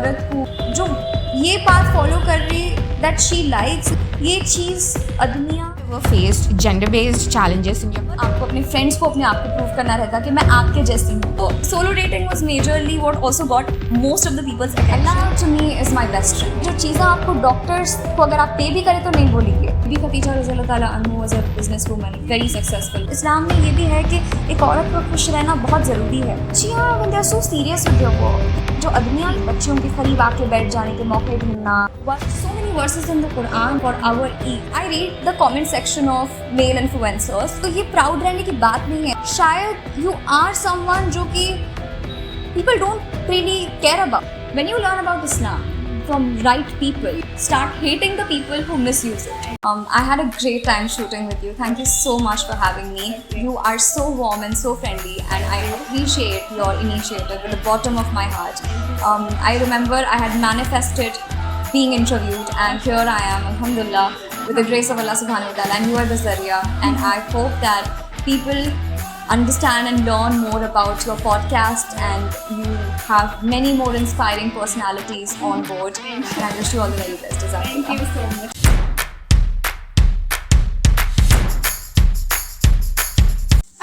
औरत को जो ये पाथ फॉलो कर रही दैट शी लाइक्स, ये चीज़ अदमिया faced gender-based challenges in your आपको अपने फ्रेंड्स को अपने आप को प्रूव करना रहता कि मैं आपके जैसी हूँ. तो solo dating was majorly what also got most of the people's attention. To me is my best friend. जो चीज़ें आपको डॉक्टर्स को अगर आप पे भी करें तो नहीं बोलेंगे. भी खदीजा रज़ियल्लाहु ताला अन्हा was a business woman, very successful. Islam में ये भी है कि एक औरत को खुश रहना बहुत ज़रूरी है. जी हाँ, when they are so serious with their work. जो अदमिया बच्चों के करीब आके बैठ जाने के मौके ढूंढना. So many verses in the Quran for our ease. I read the comment section of male influencers. तो ये प्राउड रहने की बात नहीं है. शायद you are someone जो कि people don't really care about. When you learn about Islam from right people, start hating the people who misuse it. I had a great time shooting with you. Thank you so much for having me. You are so warm and so friendly, and I appreciate your initiative with the bottom of my heart. I remember I had manifested being interviewed, and here I am, alhamdulillah, with the grace of Allah subhanahu wa ta'ala, and you are the Zaria, and I hope that people understand and learn more about your podcast, and you have many more inspiring personalities on board, and I wish you all the very best. Thank you so much.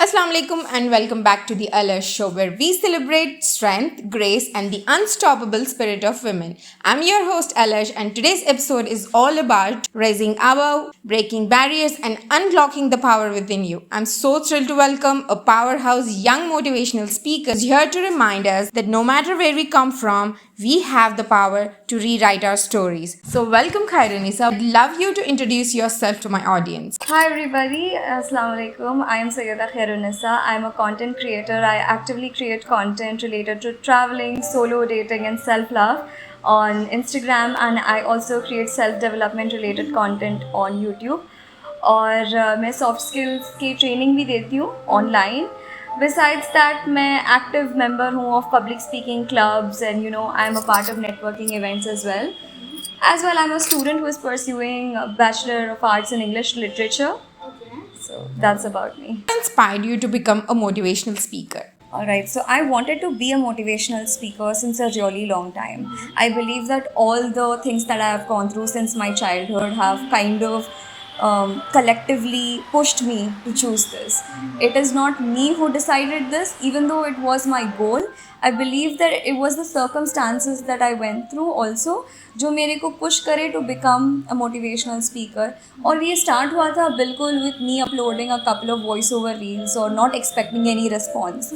Assalamu alaikum and welcome back to the Alash Show, where we celebrate strength, grace and the unstoppable spirit of women. I'm your host Alash, and today's episode is all about raising above, breaking barriers and unlocking the power within you. I'm so thrilled to welcome a powerhouse young motivational speaker here to remind us that no matter where we come from, we have the power to rewrite our stories. So welcome Khairunisa. I'd love you to introduce yourself to my audience. Hi everybody, Assalamu alaikum. I am Sayyida Khairunisa. I am a content creator. I actively create content related to traveling, solo dating and self-love on Instagram, and I also create self-development related content on YouTube. और मैं soft skills की training भी देती हूँ online. Besides that, मैं active member हूँ of public speaking clubs, and I am a part of networking events as well. As well, I'm a student who is pursuing a Bachelor of Arts in English Literature. So that's about me. What inspired you to become a motivational speaker? Alright, so I wanted to be a motivational speaker since a really long time. I believe that all the things that I have gone through since my childhood have kind of collectively pushed me to choose this. It is not me who decided this, even though it was my goal. I believe that it was the circumstances that I went through also जो मेरे को push करे to become a motivational speaker. और ये start हुआ था बिल्कुल with me uploading a couple of voiceover reels or not expecting any response.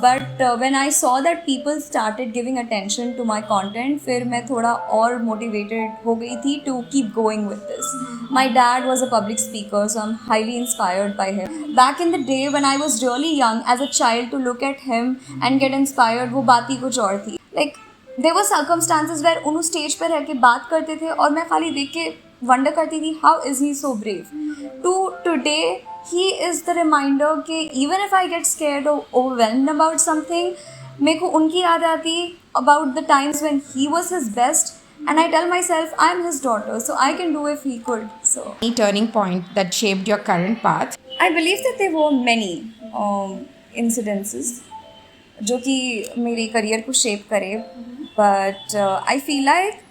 But when I saw that people started giving attention to my content, फिर मैं थोड़ा और motivated हो गई थी to keep going with this. My dad was a public speaker, so I'm highly inspired by him. Back in the day when I was really young as a child, to look at him and get inspired, वो बात ही कुछ और थी. Like there were circumstances where उन्हों stage पर रह के बात करते थे और मैं खाली देख के वंडर करती थी how is he so brave. To today he is the reminder कि even if I get scared or overwhelmed about something, मेरे को उनकी याद आती about the times when he was his best, and I tell myself I'm his daughter, so I can do if he could. So Any turning point that shaped your current path? I believe that there were many incidences जो कि मेरे career को shape करे, but I feel like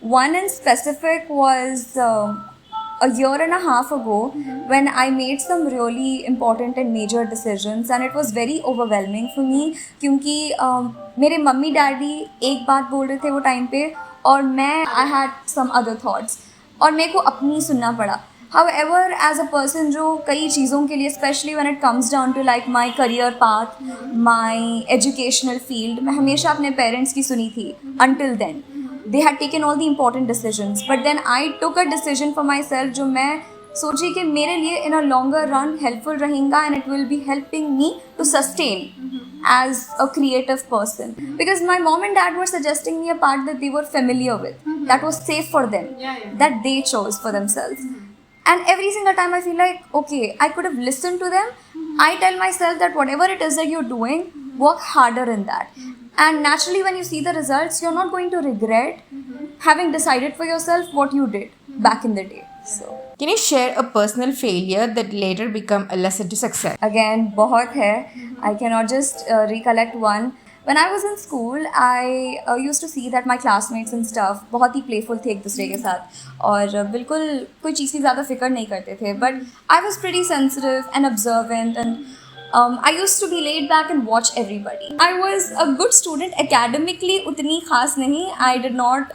one in specific was a year and a half ago when I made some really important and major decisions, and it was very overwhelming for me क्योंकि मेरे mummy daddy एक बात बोल रहे थे वो time पे और मैं I had some other thoughts और मेरे को अपनी सुनना पड़ा. However, as a person जो कई चीज़ों के लिए, especially when it comes down to like my career path, my educational field, मैं हमेशा अपने parents की सुनी थी until then. They had taken all the important decisions, but then I took a decision for myself जो मैं सोची कि मेरे लिए in a longer run helpful रहेगा, and it will be helping me to sustain as a creative person. Because my mom and dad were suggesting me a path that they were familiar with, that was safe for them, that they chose for themselves. And every single time I feel like, okay, I could have listened to them. I tell myself that whatever it is that you're doing, work harder in that. And naturally, when you see the results, you're not going to regret having decided for yourself what you did back in the day. So, Can you share a personal failure that later became a lesson to success? again, बहुत है. I cannot just recollect one. When I was in school, I used to see that my classmates and stuff बहुत ही playful थे एक दूसरे के साथ और बिल्कुल कोई चीज़ की ज़्यादा फिक्र नहीं करते थे. But I was pretty sensitive and observant and I used to be laid back and watch everybody. I was a good student academically, उतनी खास नहीं.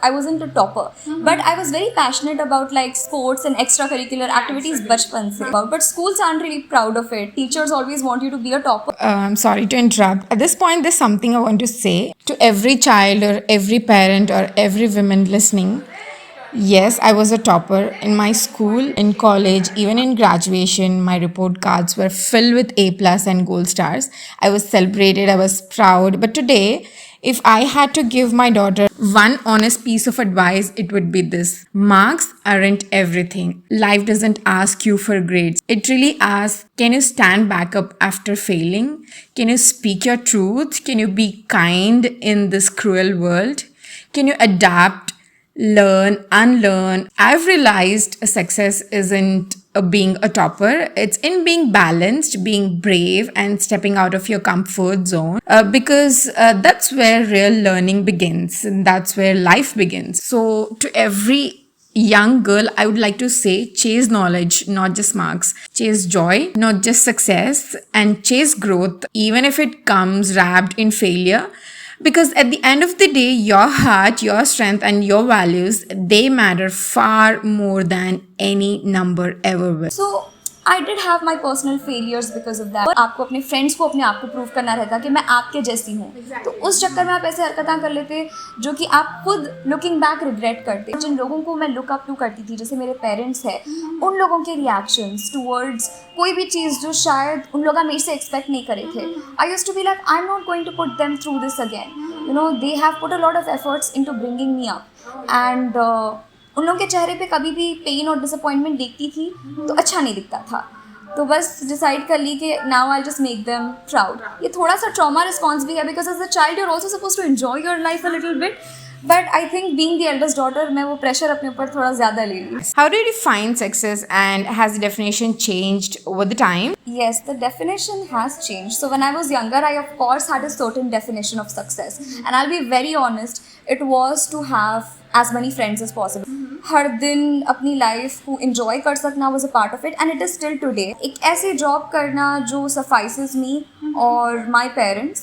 I wasn't a topper, but I was very passionate about like sports and extracurricular activities बचपन से. But schools aren't really proud of it. Teachers always want you to be a topper. I'm sorry to interrupt. At this point, there's something I want to say to every child or every parent or every woman listening. Yes, I was a topper in my school, in college, even in graduation. My report cards were filled with A plus and gold stars. I was celebrated, I was proud. But today, if I had to give my daughter one honest piece of advice, it would be this: marks aren't everything. Life doesn't ask you for grades. It really asks, can you stand back up after failing? Can you speak your truth? Can you be kind in this cruel world? Can you adapt, learn, unlearn? I've realized success isn't being a topper. It's in being balanced, being brave, and stepping out of your comfort zone. Because that's where real learning begins. And that's where life begins. So to every young girl, I would like to say, chase knowledge, not just marks. Chase joy, not just success. And chase growth, even if it comes wrapped in failure. Because at the end of the day, your heart, your strength, and your values, they matter far more than any number ever will. So I did have my personal failures because of that. आपको अपने friends को अपने आप को prove करना रहता कि मैं आपके जैसी हूँ. तो उस चक्कर में आप ऐसे हरकतें कर लेते जो कि आप खुद लुकिंग बैक रिग्रेट करते. जिन लोगों को मैं लुक अप टू करती थी, जैसे मेरे पेरेंट्स हैं, उन लोगों के रिएक्शंस टूवर्ड्स कोई भी चीज़ जो शायद उन लोग मेरे से एक्सपेक्ट नहीं करे थे. I used to be like, I am not going to put them through this again. You know, they have put a lot of efforts into bringing me up and उन लोगों के चेहरे पे कभी भी पेन और डिसअपॉइंटमेंट देखती थी तो अच्छा नहीं दिखता था. तो बस डिसाइड कर ली कि now I just make them proud. ये थोड़ा सा ट्रॉमा रिस्पॉन्स भी है because as a child you are also suppose to enjoy your life a little bit. But I think being the eldest daughter मैं वो प्रेशर अपने ऊपर थोड़ा ज़्यादा ले ली. How do you define success, and has the definition changed over the time? Yes, the definition has changed. So when I was younger, I of course had a certain definition of success. And I'll be very honest, it was to have as many friends as possible. हर दिन अपनी life को enjoy कर सकना was a part of it, and it is still today. एक ऐसी job करना जो suffices me और my parents.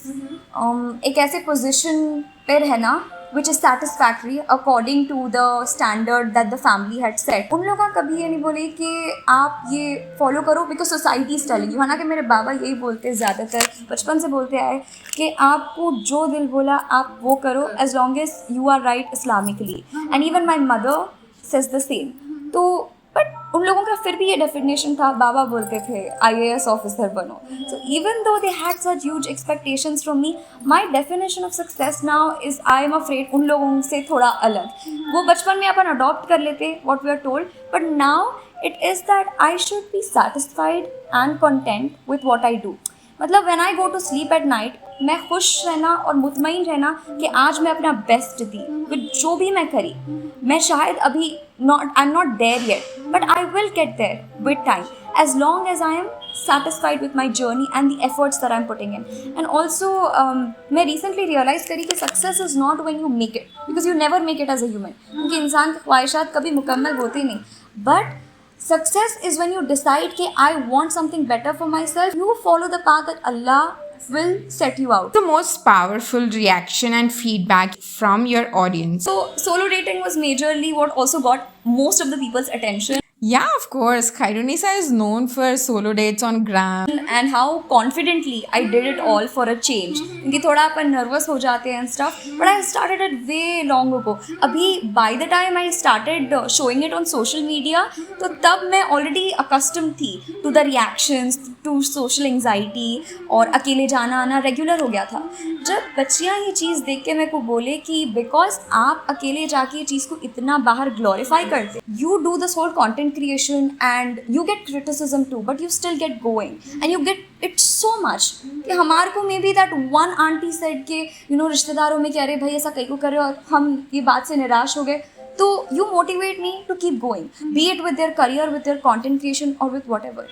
एक ऐसे पोजिशन पे रहना which is satisfactory according to the standard that the family had set. उन लोग कभी ये नहीं बोले कि आप ये फॉलो करो because society is telling you. हालांकि मेरे बाबा यही बोलते हैं, ज़्यादातर बचपन से बोलते आए कि आपको जो दिल बोला आप वो करो as long as you are right Islamically. And even my mother says the same. तो बट उन लोगों का फिर भी ये डेफिनेशन था, बाबा बोलते थे IAS ऑफिसर बनो. So even though they had such huge expectations from me, my definition of success now is I am afraid उन लोगों से थोड़ा अलग. वो बचपन में अपन अडॉप्ट कर लेते what we are told, but now it is that I should be satisfied and content with what I do. मतलब when I go to sleep at night, मैं खुश रहना और मुतमईन रहना कि आज मैं अपना बेस्ट दी विद जो भी मैं करी. मैं शायद अभी I am not there yet, but I will get there with time as long as I am satisfied with my journey and the efforts that I'm putting in. And also मैं recently realized करी कि success is not when you make it, because you never make it as a human, क्योंकि इंसान की ख्वाहिशात कभी मुकम्मल होती नहीं. But success is when you decide कि I want something better for myself. You follow the path that Allah will set you out. The most powerful reaction and feedback from your audience. So solo dating was majorly what also got most of the people's attention. Yeah, of course. Khairunisa is known for solo dates on Gram. And how confidently I did it all for a change. क्योंकि थोड़ा अपन nervous हो जाते हैं and stuff. But I started it way long ago. अभी by the time I started showing it on social media, तो तब मैं already accustomed थी to the reactions, to social anxiety, और अकेले जाना आना regular हो गया था. जब बच्चियाँ ये चीज़ देख के मेरे को बोले कि because आप अकेले जाके ये चीज़ को इतना बाहर glorify करते, you do this whole content creation and you get criticism too, but you still get going and you get it so much कि हमारे को maybe that one auntie said कि you know रिश्तेदारों में कि अरे भाई ऐसा कहीं को कर रहे हो, और हम ये बात से निराश हो गए. तो you motivate me to keep going, be it with their career, with their content creation or with whatever.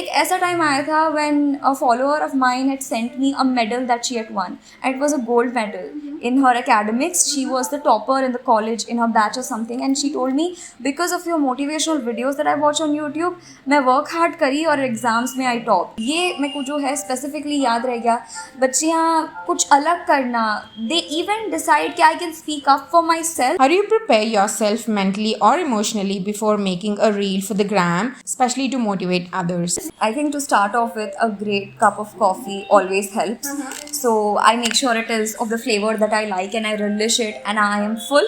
एक ऐसा टाइम आया था when a follower of mine had sent me a medal that she had won, and it was a gold medal in her academics. She was the topper in the college in her batch or something, and she told me, because of your motivational videos that I watch on YouTube, मैं work hard करी और exams में I top. ये मेरे को जो है specifically याद रह गया. बच्चियाँ कुछ अलग करना, they even decide कि I can speak up for myself. How do you prepare yourself mentally or emotionally before making a reel for the gram, especially to motivate others? I think to start off with, a great cup of coffee always helps. So I make sure it is of the flavor that I like and I relish it and I am full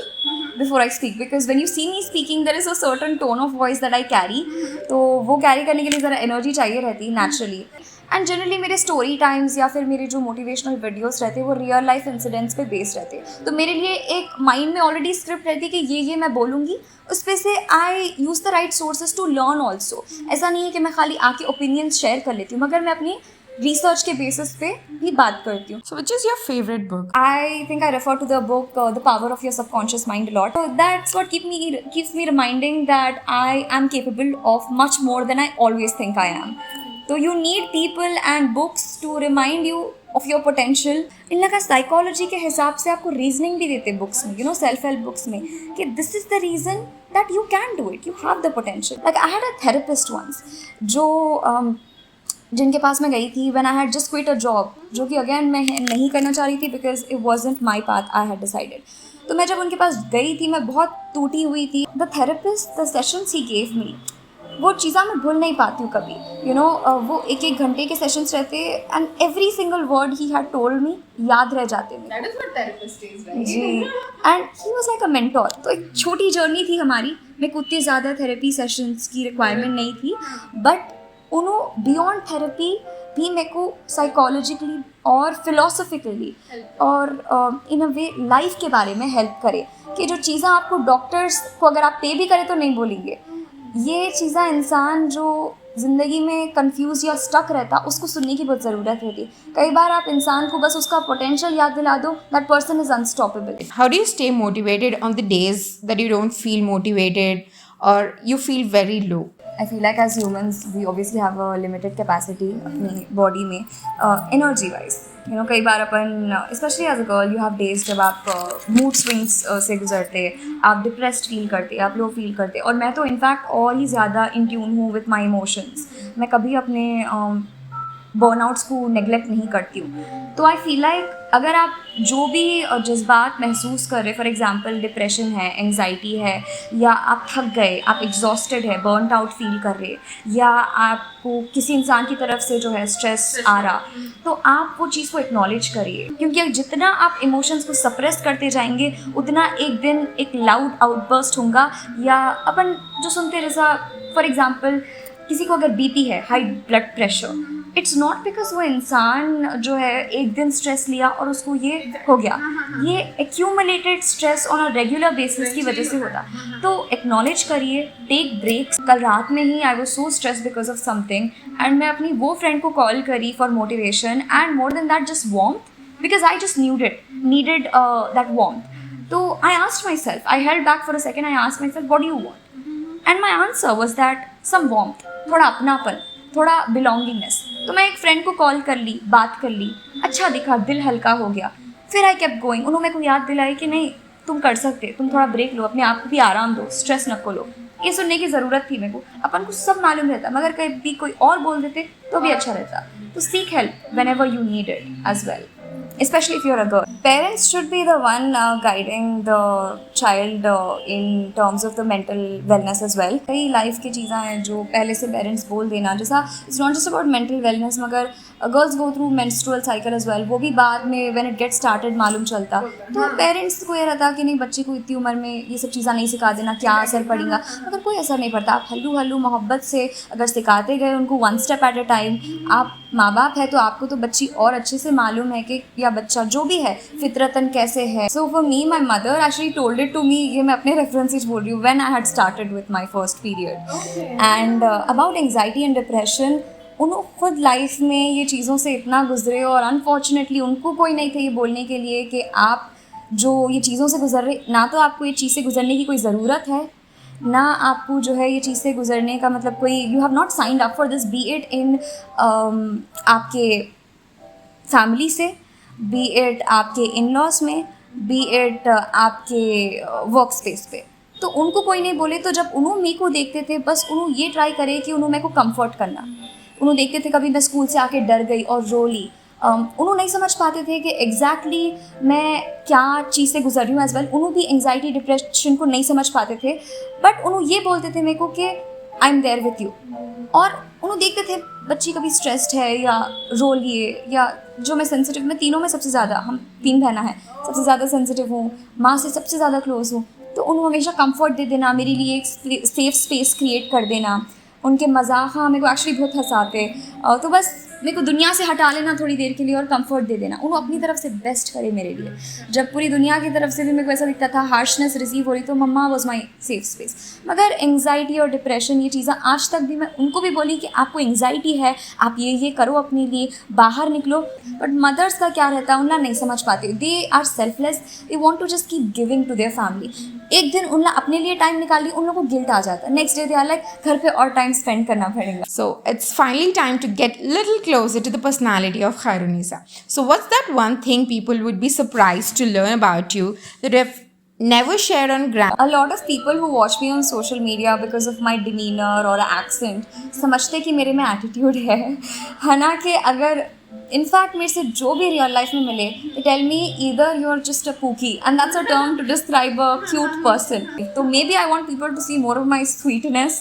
before I speak, because when you see me speaking there is a certain tone of voice that I carry. तो वो carry करने के लिए ज़रा energy चाहिए रहती naturally. And generally मेरे story times या फिर मेरे जो मोटिवेशनल वीडियोस रहते हैं वो रियल लाइफ इंसिडेंट्स पे बेस्ड रहते हैं. तो मेरे लिए एक माइंड में ऑलरेडी स्क्रिप्ट रहती है कि ये मैं बोलूँगी, उस पर से I use the right sources to learn also. ऐसा नहीं है कि मैं खाली आके ओपिनियंस शेयर कर लेती हूँ, मगर मैं अपनी रिसर्च के बेसिस पे भी बात करती हूँ. So which is your favorite book? I think I refer to the book The Power of Your Subconscious Mind a lot. So that's what keeps me reminding that I am capable of much more than I always think I am. So you need people and books to remind you of your potential. इन लगा psychology के हिसाब से आपको reasoning भी देते books में, self help books में, कि this is the reason that you can do it, you have the potential. Like I had a therapist once जो जिनके पास मैं गई थी when I had just quit a job, जो कि अगेन मैं नहीं करना चाह रही थी because it wasn't my path I had decided. तो मैं जब उनके पास गई थी मैं बहुत टूटी हुई थी. The therapist, the sessions he gave me, वो चीज़ें मैं भूल नहीं पाती हूँ कभी. वो एक घंटे के सेशंस रहते and every single word he had told me याद रह जाते हैं. That is what therapist is, right? जी, and he was like a mentor. तो एक छोटी जर्नी थी हमारी. मेरे को उतनी ज़्यादा थेरेपी सेशंस की रिक्वायरमेंट नहीं थी, बट उन्होंने बियॉन्ड थेरेपी भी मेरे को साइकोलॉजिकली और फिलोसफिकली और इन अ वे लाइफ के बारे में हेल्प करे, कि जो चीज़ें आपको डॉक्टर्स को अगर आप पे भी करें तो नहीं बोलेंगे, ये चीज़ें इंसान जो ज़िंदगी में कंफ्यूज या स्टक रहता उसको सुनने की बहुत ज़रूरत रहती है. कई बार आप इंसान को बस उसका पोटेंशियल याद दिला दो, that person is unstoppable. How do you stay motivated on the days that you don't feel motivated or you feel very low? I feel like as humans we obviously have a limited capacity अपनी body में energy wise. कई बार अपन specially as a girl you have days जब आप mood swings से गुजरते, आप डिप्रेस्ड फील करते, आप लो फील करते. और मैं तो इनफैक्ट और ही ज़्यादा इन ट्यून हूँ विथ माई इमोशंस. मैं कभी अपने बर्नआउट्स को नेग्लेक्ट नहीं करती हूँ. तो आई फील लाइक अगर आप जो भी जज्बात महसूस कर रहे, फॉर एग्जांपल डिप्रेशन है, एंग्जाइटी है, या आप थक गए, आप एग्जॉस्टेड है, बर्नड आउट फील कर रहे, या आपको किसी इंसान की तरफ से जो है स्ट्रेस आ रहा, तो आप वो चीज़ को एक्नॉलेज करिए. क्योंकि जितना आप इमोशंस को सप्रेस करते जाएंगे उतना एक दिन एक लाउड आउटबर्स्ट होगा. या अपन जो सुनते जैसा फॉर एग्जांपल किसी को अगर बीपी है, high blood pressure, it's not because वो इंसान जो है एक दिन स्ट्रेस लिया और उसको ये हो गया, ये accumulated stress on a regular basis की वजह से होता. तो एक्नॉलेज करिए, टेक ब्रेक्स. कल रात में ही I was so stress because of something and मैं अपनी वो फ्रेंड को कॉल करी for motivation and more than that just warmth, because I just needed that warmth. तो I asked myself, I held back for a second, I asked myself what do you want, and my answer was that some warmth, थोड़ा अपनापन, थोड़ा belongingness. तो मैं एक friend को call कर ली, बात कर ली, अच्छा दिखा, दिल हल्का हो गया. फिर आई केप्ट गोइंग. उन्होंने मेरे को याद दिलाई कि नहीं तुम कर सकते, तुम थोड़ा ब्रेक लो, अपने आप को भी आराम दो, स्ट्रेस नको लो. ये सुनने की ज़रूरत थी मेरे को. अपन को सब मालूम रहता, मगर कभी कोई और बोल देते तो भी अच्छा रहता. तो seek help whenever you need it as well, especially if you're a girl. Parents should be the one guiding the child in terms of the mental wellness as well. कई लाइफ की चीज़ें हैं जो पहले से parents बोल देना, जैसा it's not just about mental wellness, मगर girls go through menstrual cycle as well. वो भी बाद में व्हेन इट गेट स्टार्टेड मालूम चलता. तो पेरेंट्स को ये रहता कि नहीं बच्चे को इतनी उम्र में ये सब चीज़ें नहीं सिखा देना, क्या असर पड़ेगा, मगर कोई असर नहीं पड़ता. आप हल्लू हल्लू मोहब्बत से अगर सिखाते गए उनको one step at a time. आप माँ बाप है तो आपको तो बच्ची और अच्छे से मालूम है कि या बच्चा जो भी है फितरतन कैसे है. So for me my mother actually told it to me. ये मैं अपने रेफरेंसेस बोल रही हूँ when I had started with my first period. And about anxiety and depression, उन्होंने खुद लाइफ में ये चीज़ों से इतना गुजरे और अनफॉर्चुनेटली उनको कोई नहीं थे ये बोलने के लिए कि आप जो ये चीज़ों से गुजर रहे, ना तो आपको ये चीज़ से गुजरने की कोई ज़रूरत है, ना आपको जो है ये चीज़ से गुजरने का मतलब कोई, you have not signed up for this, B it in आपके फैमिली से, बी इट आपके इन लॉज में, बी इट आपके वर्क स्पेस पे। तो उनको कोई नहीं बोले, तो जब उन्होंने मेरे को देखते थे, बस उन्होंने ये ट्राई करे कि उन्होंने मेरे को कंफर्ट करना। उन्होंने देखते थे कभी मैं स्कूल से आके डर गई और रो ली, उन्होंने नहीं समझ पाते थे कि एग्जैक्टली मैं क्या चीज़ से गुजर रही हूँ एज वेल। उन्होंने भी एंग्जाइटी डिप्रेशन को नहीं समझ पाते थे, बट उन्होंने ये बोलते थे मेरे को कि I am there with you. और उन्होंने देखते थे बच्ची कभी स्ट्रेस्ड है या रो लिए, या जो मैं सेंसिटिव, मैं तीनों में सबसे ज़्यादा, हम 3 बहना है, सबसे ज़्यादा सेंसिटिव हूँ, माँ से सबसे ज़्यादा क्लोज हूँ, तो उन्होंने हमेशा कंफर्ट दे देना, मेरे लिए एक सेफ स्पेस क्रिएट कर देना। उनके मजाक हाँ मेरे को एक्चुअली बहुत हंसाते, तो बस मेरे को दुनिया से हटा लेना थोड़ी देर के लिए और कंफर्ट दे देना। उन्होंने अपनी तरफ से बेस्ट करे मेरे लिए। जब पूरी दुनिया की तरफ से भी मेरे को ऐसा दिखता था हार्शनेस रिसीव हो रही, तो मम्मा वॉज माई सेफ स्पेस। मगर एंग्जाइटी और डिप्रेशन ये चीज़ें आज तक भी मैं उनको भी बोली कि आपको एंग्जाइटी है, आप ये करो अपने लिए, बाहर निकलो, बट मदर्स का क्या रहता है, उनला नहीं समझ पाते, they are selfless, they want to just keep giving to their family. एक दिन उनला अपने लिए टाइम निकाल ली, उन लोगों को गिल्ट आ जाता है, next day they are like घर पे और टाइम स्पेंड करना पड़ेगा। So it's finally time to get little closer to the personality of Khairunisa. So what's that one thing people would be surprised to learn about you that you have never shared on gram? A lot of people who watch me on social media because of my demeanor or accent समझते कि मेरे में attitude है, हालांकि अगर in fact मेरे से जो भी रियल लाइफ में मिले, they tell me either you're just a pookie, and that's a term to describe a cute person. So maybe I want people to see more of my sweetness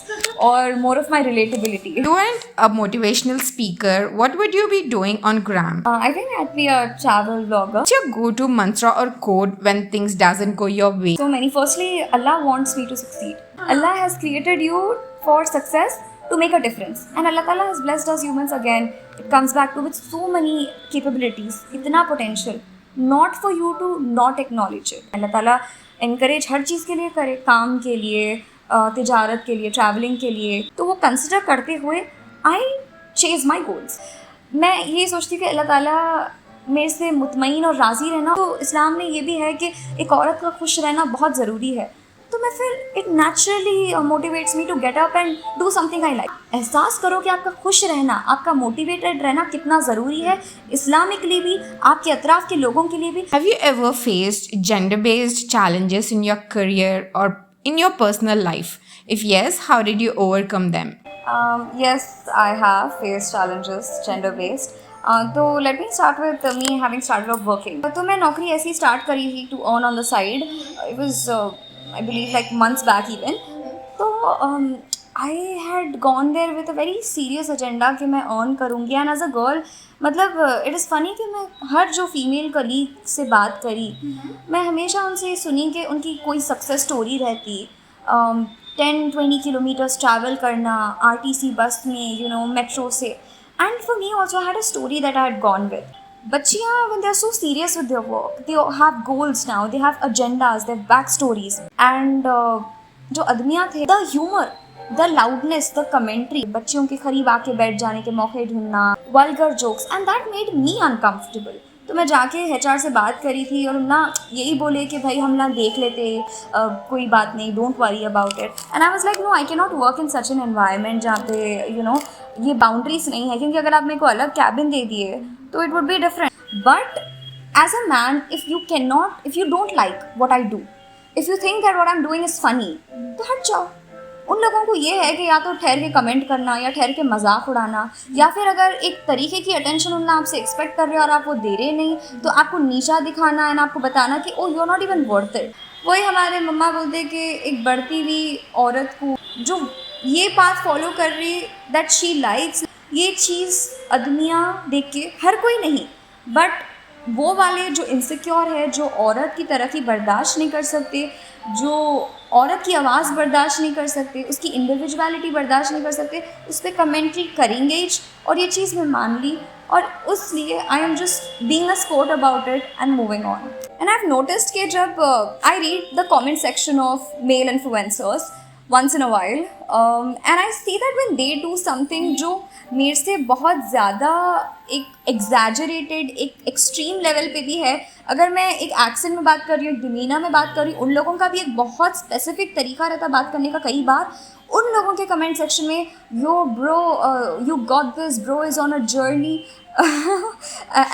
or more of my relatability. You weren't a motivational speaker. What would you be doing on gram? I think I'd be a travel vlogger. What's your go-to mantra or code when things doesn't go your way? So many. Firstly, Allah wants me to succeed. Allah has created you for success, to make a difference, and Allah Ta'ala has blessed us humans again. It comes back to with so many capabilities, इतना potential, not for you to not acknowledge it. Allah Ta'ala encourage हर चीज़ के लिए करे, काम के लिए, तिजारत के लिए, ट्रैवलिंग के लिए, तो वो कंसिडर करते हुए आई चेज माई गोल्स। मैं ये सोचती हूँ कि अल्लाह ताला मेरे से मुतमईन और राज़ी रहना, तो इस्लाम में ये भी है कि एक औरत का खुश रहना बहुत ज़रूरी है, तो मैं फिर it naturally motivates me to get up and do something I like. एहसास करो कि आपका खुश रहना, आपका मोटिवेटेड रहना कितना ज़रूरी है, इस्लामिकली भी, आपके अतराफ़ के लोगों के लिए भी। Have you ever faced gender-based challenges in your career or in your personal life? If yes, how did you overcome them? Yes, I have faced challenges gender based. तो let me start with me having started off working. तो मैं नौकरी ऐसी start करी थी to earn on the side, it was I believe like months back even. तो I had gone there with a very serious agenda कि मैं earn करूँगी, and as a girl मतलब it is funny कि मैं हर जो फीमेल कलीग से बात करी, मैं हमेशा उनसे सुनी कि उनकी कोई सक्सेस स्टोरी रहती, 10-20 किलोमीटर्स ट्रैवल करना RTC बस में, you know, मेट्रो से, and for me also I had a story that I had gone with. बच्चियाँ when they are so serious with their work, they have goals now, they have agendas, they have backstories, and जो आदमियाँ थे, the humor, the loudness, the commentary, बच्चियों के करीब आके बैठ जाने के मौके ढूंढना, vulgar jokes, and that made me uncomfortable. तो मैं जाके HR से बात करी थी और ना यही बोले कि भाई हम ना देख लेते, कोई बात नहीं, don't worry about it, and I was like no, I can not work in such an environment जहाँ पे यू नो ये बाउंड्रीज नहीं है, क्योंकि अगर आप मेरे को अलग कैबिन दे दिए तो it would be different. But as a man, if you can not, if you don't like what I do, if you think that what I am doing is funny, तो हट जाओ। उन लोगों को ये है कि या तो ठहर के कमेंट करना या ठहर के मजाक उड़ाना, या फिर अगर एक तरीके की अटेंशन उनने आपसे एक्सपेक्ट कर रहे हो और आप वो दे रहे नहीं, तो आपको नीचा दिखाना एंड आपको बताना कि oh you are not even worth it. वही हमारे मम्मा बोलते कि एक बढ़ती हुई औरत को जो ये पाथ फॉलो कर रही दैट शी लाइक्स, ये चीज़ आदमियाँ देख के, हर कोई नहीं बट वो वाले जो इनसिक्योर है, जो औरत की तरक्की बर्दाश्त नहीं कर सकते, जो औरत की आवाज़ बर्दाश्त नहीं कर सकते, उसकी इंडिविजुअलिटी बर्दाश्त नहीं कर सकते, उस पर कमेंट्री करेंगे ही। और ये चीज़ मैं मान ली और उसलिए I am just being a sport about it and moving on. And I have noticed कि जब I read the comment section of male influencers, once in a while, and I see that when they do something जो मेरे से बहुत ज़्यादा एक exaggerated एक extreme level पे भी है. अगर मैं एक एक्सेंट में बात कर रही हूँ, डिमीना में बात कर रही हूँ, उन लोगों का भी एक बहुत स्पेसिफिक तरीका रहता है बात करने का. कई बार उन लोगों के कमेंट सेक्शन में yo bro you got this, bro is on a journey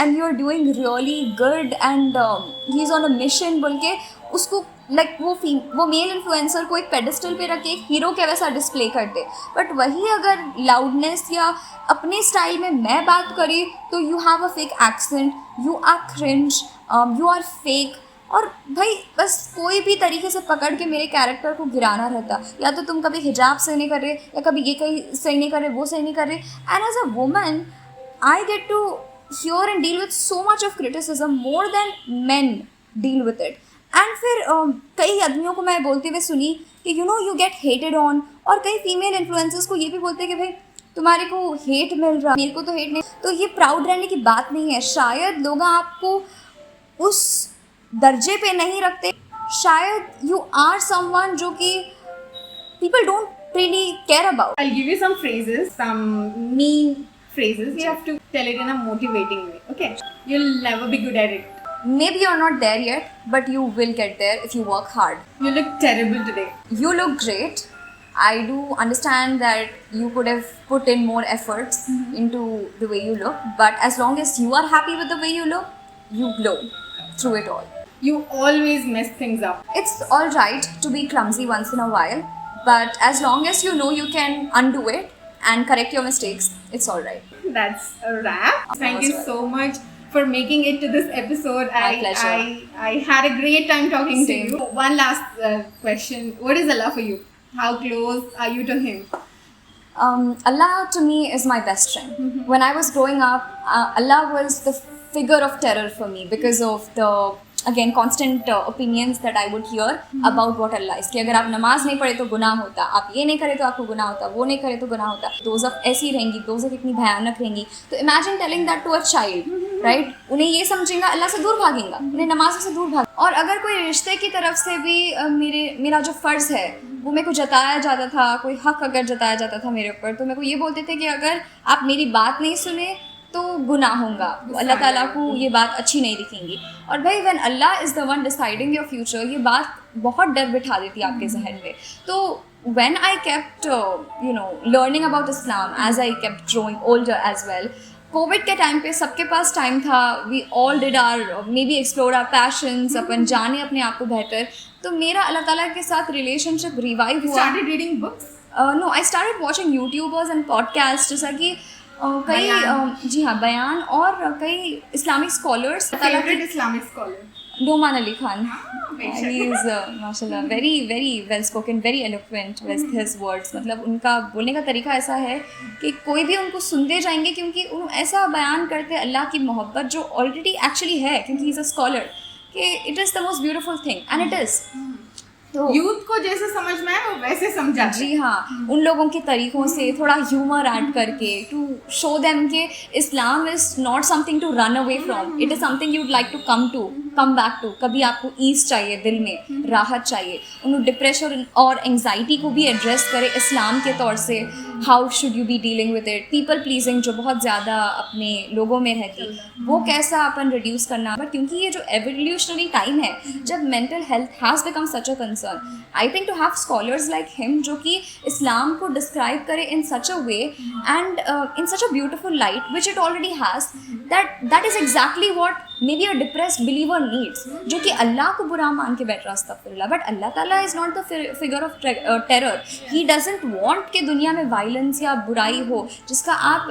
and you are doing really good and he is on a mission बोल के उसको लाइक वो मेल इन्फ्लुएंसर को एक पेडिस्टल पे रख के एक हीरो के वैसा डिस्प्ले करते. बट वही अगर लाउडनेस या अपने स्टाइल में मैं बात करी तो you have a fake accent, you are cringe, you are fake. और भाई बस कोई भी तरीके से पकड़ के मेरे कैरेक्टर को गिराना रहता. या तो तुम कभी हिजाब सही नहीं कर रहे, या कभी ये कहीं सही नहीं कर रहे, वो सही नहीं कर रहे. And as a woman I get to hear and deal with so much of criticism more than men deal with it. एंड फिर कई आदमियों को मैं बोलते हुए सुनी कि you know you get hated on. और कई फीमेल इन्फ्लुएंसर्स को ये भी बोलते हैं कि भाई तुम्हारे को हेट मिल रहा, मेरे को तो हेट नहीं. तो ये प्राउड रहने की बात नहीं है. शायद लोग आपको उस दर्जे पे नहीं रखते. शायद यू आर समवन जो कि people don't really care about. I'll give you some phrases, some mean phrases. You have to tell it in a motivating way. Okay? You'll never be good at it. Maybe you're not there yet, but you will get there if you work hard. You look terrible today. You look great. I do understand that you could have put in more efforts into the way you look, but as long as you are happy with the way you look, you glow through it all. You always mess things up. It's all right to be clumsy once in a while, but as long as you know you can undo it and correct your mistakes, it's all right. That's a wrap. Thank you That's so much for making it to this episode. My pleasure. I had a great time talking Same. to you. One last question. What is Allah for you? How close are you to Him? Allah to me is my best friend. When I was growing up, Allah was the figure of terror for me because of the again constant opinions that I would hear about what Allah is. कि अगर आप नमाज नहीं पढ़े तो गुनाह होता, आप ये नहीं करे तो आपको गुनाह होता, वो नहीं करे तो गुनाह होता, दोज़ख ऐसी रहेंगी, दोज़ख इतनी भयानक रहेंगी. तो imagine telling that to a child, right? उन्हें ये समझेगा अल्लाह से दूर भागेगा, उन्हें नमाज से दूर भाग. और अगर कोई रिश्ते की तरफ से भी मेरा जो फ़र्ज़ है वो मेरे को जताया जाता था, कोई हक़ अगर जताया जाता था मेरे ऊपर, तो मेरे को ये बोलते थे कि अगर आप मेरी बात नहीं सुने तो गुनाह होगा, अल्लाह ताला को ये बात अच्छी नहीं दिखेंगी. और भाई when Allah is the one deciding your future, ये बात बहुत डर बिठा देती है आपके जहन में. तो when I kept learning about Islam as I kept growing older as well, covid के टाइम पे सबके पास टाइम था. We all did or maybe explore our passions, अपन जाने अपने आप को बेहतर. तो मेरा अल्लाह ताला के साथ रिलेशनशिप रिवाइव हुआ. Started reading books? नो, I started watching YouTubers and podcast, जैसा कि कई जी हाँ बयान और कई Islamic scholars. Favorite Islamic scholar? Nouman Ali Khan. बेशक. ही इज़ माशाल्लाह very very well spoken, very eloquent with his words. मतलब उनका बोलने का तरीका ऐसा है कि कोई भी उनको सुनते जाएंगे, क्योंकि उन ऐसा बयान करते अल्लाह की मोहब्बत जो ऑलरेडी एक्चुअली है, क्योंकि ही इज़ अ स्कॉलर, कि it is the most beautiful thing and it is. तो यूथ को जैसे समझ में आए वो वैसे समझाते. जी हाँ, उन लोगों के तरीक़ों से थोड़ा ह्यूमर ऐड करके टू शो देम कि Islam is not something to run away from, it is something you'd like to come back to. कभी आपको ईज़ चाहिए, दिल में राहत चाहिए. उन्होंने डिप्रेशन और एंग्जाइटी को भी एड्रेस करे इस्लाम के तौर से. How should you be dealing with it, people pleasing जो बहुत ज़्यादा अपने लोगों में रहती, वो कैसा अपन रिड्यूस करना. बट क्योंकि ये जो एवोल्यूशनरी टाइम है जब mental health has become such a concern, I think to have scholars like him जो कि इस्लाम को डिस्क्राइब करे in such a way and in such a beautiful light which it already has, that is exactly what maybe a depressed believer needs, जो कि अल्लाह को बुरा मान के बैठ रहा अस्तगफिरुल्लाह. बट अल्लाह ताला is not the figure of terror. He doesn't want कि दुनिया में वायलेंस या बुराई हो, जिसका आप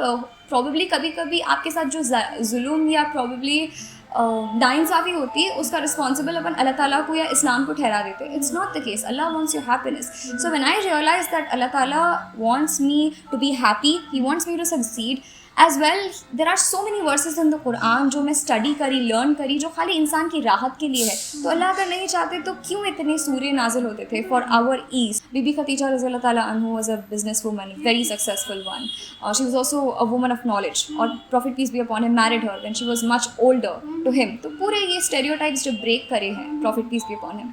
प्रॉबेबली कभी कभी आपके साथ जो जुल्म या प्रॉबेबली नाइंसाफ़ी होती है उसका रिस्पॉन्सिबल अपन अल्लाह ताला को या इस्लाम को ठहरा देते. It's not the case. Allah wants your happiness. So when I realise that Allah ताला wants me to be happy, he wants me to succeed as well. There are so many verses in the Quran जो मैं study करी, learn करी, जो खाली इंसान की राहत के लिए है. तो अल्लाह अगर नहीं चाहते तो क्यों इतने सूर्य नाजिल होते थे for our ease. Bibi Khadija रज़ियल्लाहु ताला अन्हा was a business woman, very successful one. She was also a woman of knowledge, और prophet peace be upon him married her when she was much older to him. तो पूरे ये stereotypes जो break करे हैं prophet peace be upon him.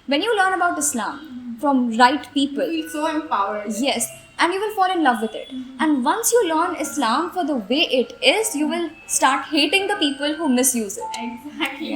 When you learn about Islam, from right people. feel so empowered. Yes, and you will fall in love with it. And once you learn Islam for the way it is, you will start hating the people who misuse it. Exactly.